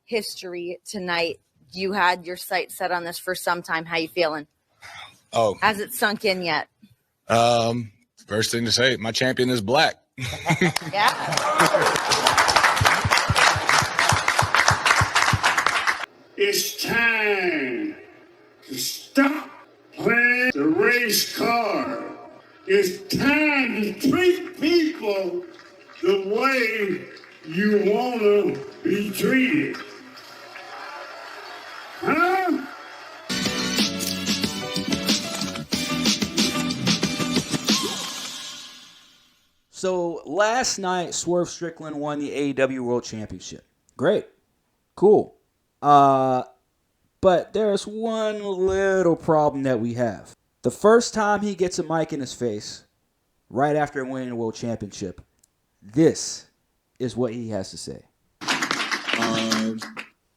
history tonight. You had your sights set on this for some time. How you feeling? Oh, has it sunk in yet? First thing to say, my champion is black. Yeah. It's time to stop playing the race card. It's time to treat people the way you want to be treated. Huh? So last night, Swerve Strickland won the AEW World Championship. Great. Cool. But there's one little problem that we have. The first time he gets a mic in his face, right after winning the World Championship, this is what he has to say.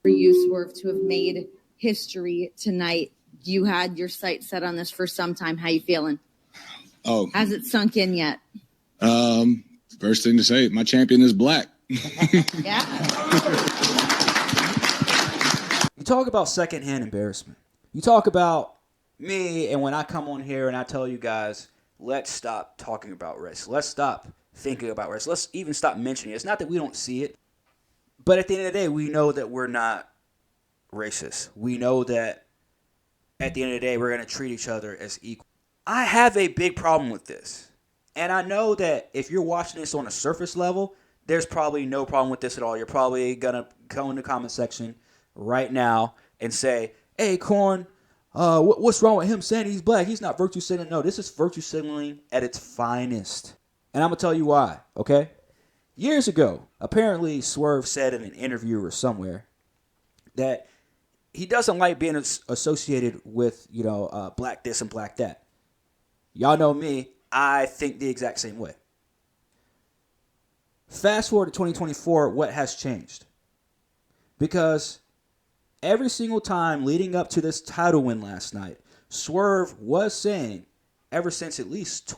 For you, Swerve, to have made history tonight. You had your sights set on this for some time. How you feeling? Oh, has it sunk in yet? First thing to say, my champion is black. Yeah. You talk about secondhand embarrassment. You talk about me, and when I come on here and I tell you guys, let's stop talking about race. Let's stop thinking about race. Let's even stop mentioning it. It's not that we don't see it, but at the end of the day, we know that we're not racist. We know that at the end of the day, we're going to treat each other as equal. I have a big problem with this. And I know that if you're watching this on a surface level, there's probably no problem with this at all. You're probably going to go in the comment section right now and say, hey, Corn, what's wrong with him saying he's black? He's not virtue signaling. No, this is virtue signaling at its finest. And I'm going to tell you why, okay? Years ago, apparently Swerve said in an interview or somewhere that he doesn't like being associated with, black this and black that. Y'all know me. I think the exact same way. Fast forward to 2024, what has changed? Because every single time leading up to this title win last night, Swerve was saying, ever since at least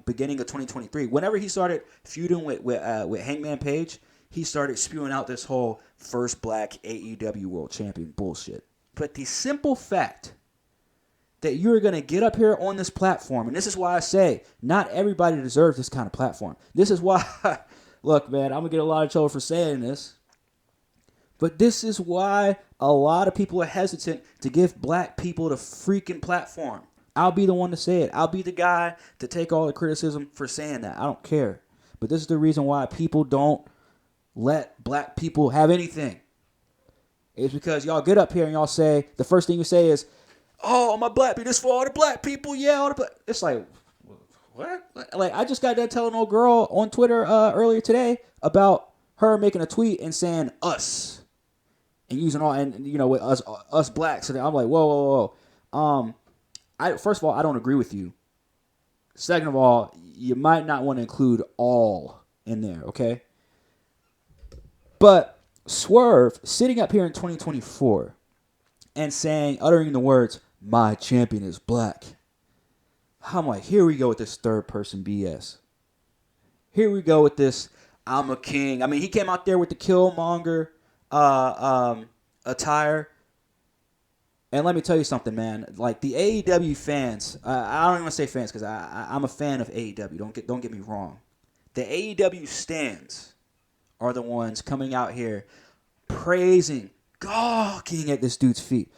beginning of 2023, whenever he started feuding with Hangman Page, he started spewing out this whole first black AEW World Champion bullshit. But the simple fact that you're going to get up here on this platform, and this is why I say not everybody deserves this kind of platform. This is why, look, man, I'm going to get a lot of trouble for saying this, but this is why a lot of people are hesitant to give black people the freaking platform. I'll be the one to say it. I'll be the guy to take all the criticism for saying that. I don't care. But this is the reason why people don't let black people have anything. It's because y'all get up here and y'all say, the first thing you say is, oh, my black people, this for all the black people, yeah, all the black. It's like, what? Like, I just got done telling old girl on Twitter earlier today about her making a tweet and saying us and using all, and with us blacks. So I'm like, whoa. First of all, I don't agree with you. Second of all, you might not want to include all in there, okay? But Swerve sitting up here in 2024 and uttering the words, my champion is black. I'm like, here we go with this third person BS. Here we go with this, I'm a king. I mean, he came out there with the Killmonger attire. And let me tell you something, man. Like, the AEW fans, I don't even want to say fans because I'm a fan of AEW. Don't get me wrong. The AEW stans are the ones coming out here praising, gawking at this dude's feet.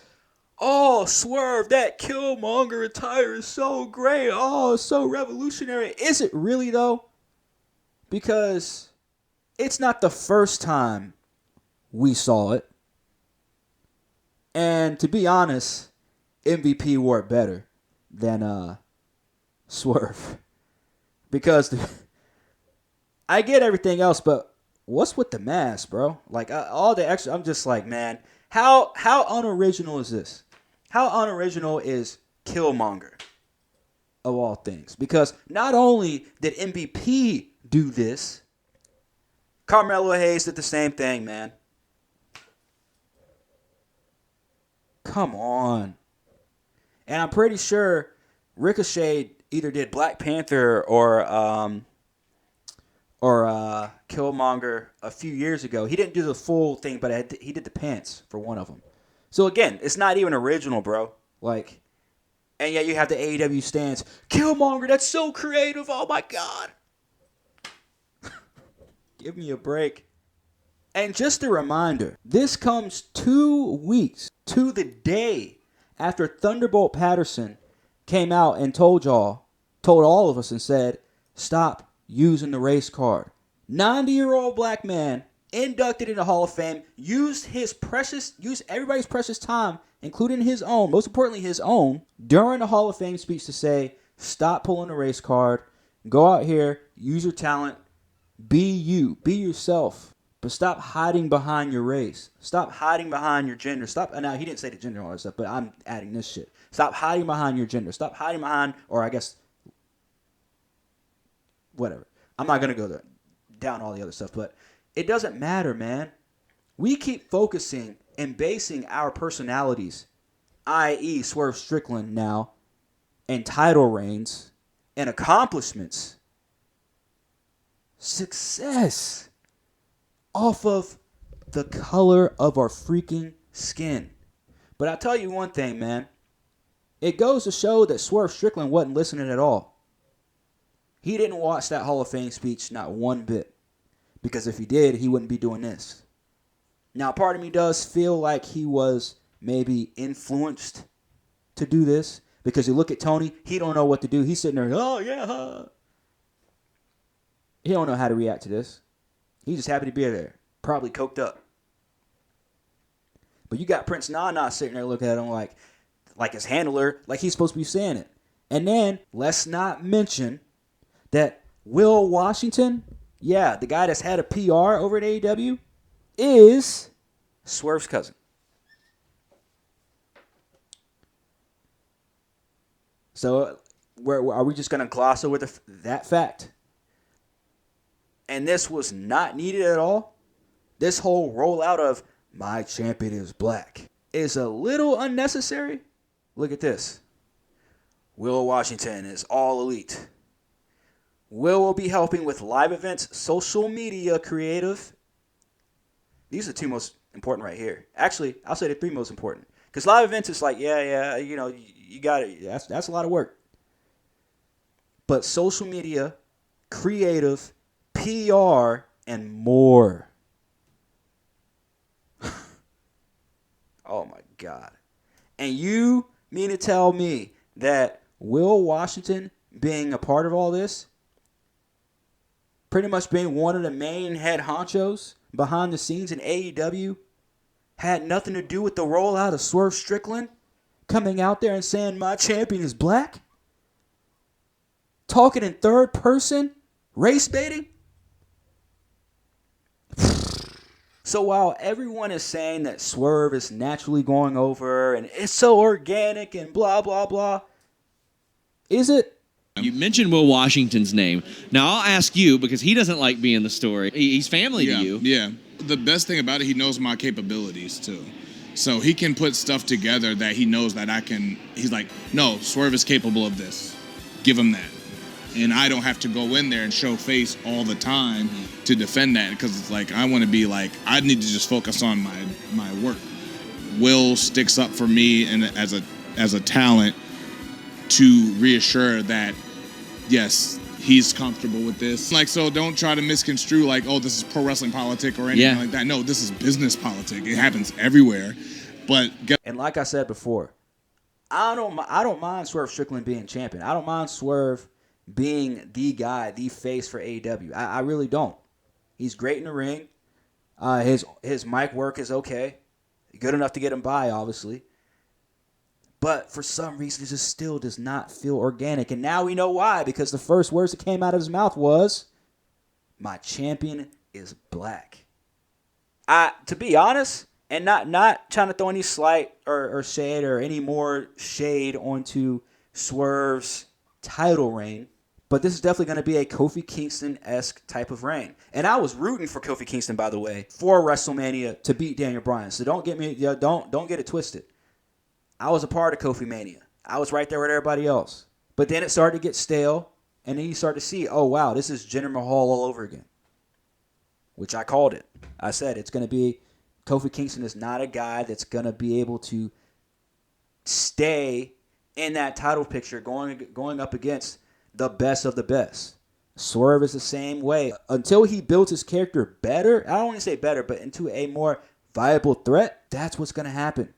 Oh, Swerve, that Killmonger attire is so great. Oh, it's so revolutionary. Is it really, though? Because it's not the first time we saw it. And to be honest, MVP wore it better than Swerve. Because I get everything else, but what's with the mask, bro? Like, all the extra, I'm just like, man, how unoriginal is this? How unoriginal is Killmonger, of all things? Because not only did MVP do this, Carmelo Hayes did the same thing, man. Come on. And I'm pretty sure Ricochet either did Black Panther or Killmonger a few years ago. He didn't do the full thing, but he did the pants for one of them. So again, it's not even original, bro. Like, and yet you have the AEW stance. Killmonger, that's so creative. Oh my God. Give me a break. And just a reminder, this comes 2 weeks to the day after Thunderbolt Patterson came out and told all of us and said, stop using the race card. 90-year-old black man inducted into Hall of Fame, used everybody's precious time, including his own, most importantly his own, during the Hall of Fame speech to say, stop pulling the race card, go out here, use your talent, be you, be yourself. But stop hiding behind your race. Stop hiding behind your gender. Now, he didn't say the gender and all that stuff, but I'm adding this shit. Stop hiding behind your gender. Stop hiding behind, or I guess, whatever. I'm not going to go down all the other stuff, but it doesn't matter, man. We keep focusing and basing our personalities, i.e. Swerve Strickland now, and title reigns, and accomplishments, success, off of the color of our freaking skin. But I'll tell you one thing, man. It goes to show that Swerve Strickland wasn't listening at all. He didn't watch that Hall of Fame speech not one bit. Because if he did, he wouldn't be doing this. Now, part of me does feel like he was maybe influenced to do this. Because you look at Tony, he don't know what to do. He's sitting there, oh yeah. Huh. He don't know how to react to this. He's just happy to be there. Probably coked up. But you got Prince Nana sitting there looking at him like his handler, like he's supposed to be saying it. And then, let's not mention that Will Washington, yeah, the guy that's had a PR over at AEW, is Swerve's cousin. So, are we just going to gloss over that fact? And this was not needed at all. This whole rollout of my champion is black is a little unnecessary. Look at this. Will Washington is all elite. Will be helping with live events, social media, creative. These are the 2 most important right here. Actually, I'll say the 3 most important. Because live events is like, yeah, you know, you got it. That's a lot of work. But social media, creative, PR, and more. Oh my God. And you mean to tell me that Will Washington being a part of all this, pretty much being one of the main head honchos behind the scenes in AEW, had nothing to do with the rollout of Swerve Strickland coming out there and saying my champion is black? Talking in third person? Race baiting? So while everyone is saying that Swerve is naturally going over and it's so organic and blah, blah, blah, is it? You mentioned Will Washington's name. Now, I'll ask you, because he doesn't like being the story. He's family to you. Yeah. The best thing about it, he knows my capabilities, too. So he can put stuff together that he knows that I can. He's like, no, Swerve is capable of this. Give him that. And I don't have to go in there and show face all the time to defend that, because it's like, I want to be like, I need to just focus on my work. Will sticks up for me and as a talent to reassure that, yes, he's comfortable with this. Like, so don't try to misconstrue like, oh, this is pro wrestling politic or anything like that. No, this is business politic. It happens everywhere. And like I said before, I don't mind Swerve Strickland being champion. I don't mind Swerve being the guy, the face for AEW. I really don't. He's great in the ring. His mic work is okay. Good enough to get him by, obviously. But for some reason, it just still does not feel organic. And now we know why, because the first words that came out of his mouth was, my champion is black. To be honest, and not trying to throw any slight or shade or any more shade onto Swerve's title reign, but this is definitely going to be a Kofi Kingston-esque type of reign. And I was rooting for Kofi Kingston, by the way, for WrestleMania to beat Daniel Bryan. So don't get it twisted. I was a part of Kofi Mania. I was right there with everybody else. But then it started to get stale, and then you start to see, oh, wow, this is Jinder Mahal all over again. which I called it. I said it's going to be Kofi Kingston is not a guy that's going to be able to stay in that title picture going up against the best of the best. Swerve is the same way. Until he builds his character better, I don't want to say better, but into a more viable threat, that's what's going to happen.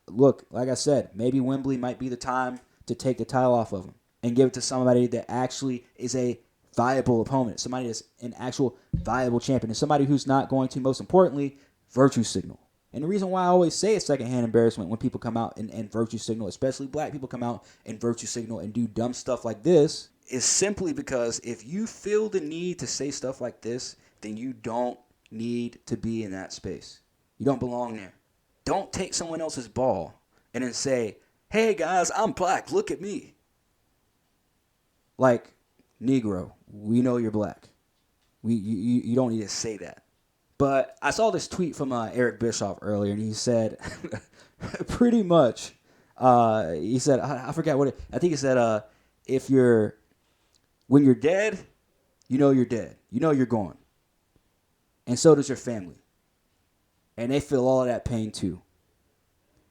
Look, like I said, maybe Wembley might be the time to take the title off of him and give it to somebody that actually is a viable opponent, somebody that's an actual viable champion, and somebody who's not going to, most importantly, virtue signal. And the reason why I always say it's secondhand embarrassment when people come out and virtue signal, especially black people come out and virtue signal and do dumb stuff like this, is simply because if you feel the need to say stuff like this, then you don't need to be in that space. You don't belong there. Don't take someone else's ball and then say, hey guys, I'm black, look at me. Like, Negro, we know you're black. You don't need to say that. But I saw this tweet from Eric Bischoff earlier, and he said, pretty much, he said, I forgot what I think he said, when you're dead, you know you're dead. You know you're gone. And so does your family. And they feel all of that pain too.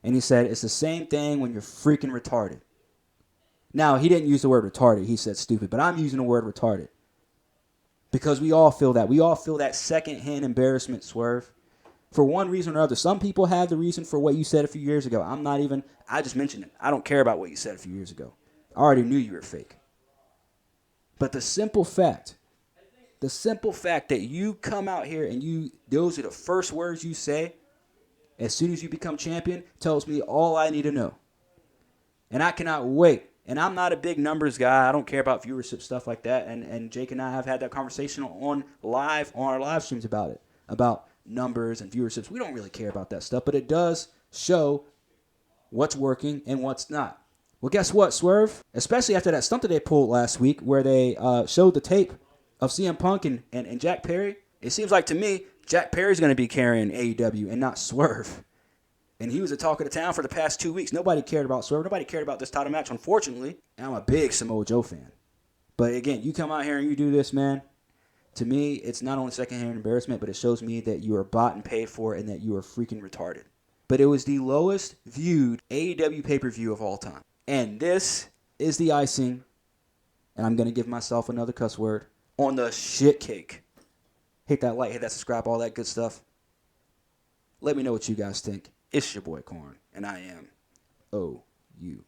And he said, it's the same thing when you're freaking retarded. Now, he didn't use the word retarded. He said stupid. But I'm using the word retarded. Because we all feel that. We all feel that secondhand embarrassment, Swerve. For one reason or another. Some people have the reason for what you said a few years ago. I just mentioned it. I don't care about what you said a few years ago. I already knew you were fake. But the simple fact that you come out here and those are the first words you say as soon as you become champion tells me all I need to know. And I cannot wait. And I'm not a big numbers guy. I don't care about viewership, stuff like that. And Jake and I have had that conversation on our live streams about it, about numbers and viewerships. We don't really care about that stuff, but it does show what's working and what's not. Well, guess what, Swerve? Especially after that stunt that they pulled last week where they showed the tape of CM Punk and Jack Perry. It seems like to me, Jack Perry's going to be carrying AEW and not Swerve. And he was the talk of the town for the past 2 weeks. Nobody cared about Swerve. Nobody cared about this title match, unfortunately. And I'm a big Samoa Joe fan. But again, you come out here and you do this, man. To me, it's not only secondhand embarrassment, but it shows me that you are bought and paid for and that you are freaking retarded. But it was the lowest viewed AEW pay-per-view of all time. And this is the icing, and I'm going to give myself another cuss word, on the shit cake. Hit that like, hit that subscribe, all that good stuff. Let me know what you guys think. It's your boy Corn, and I am OU.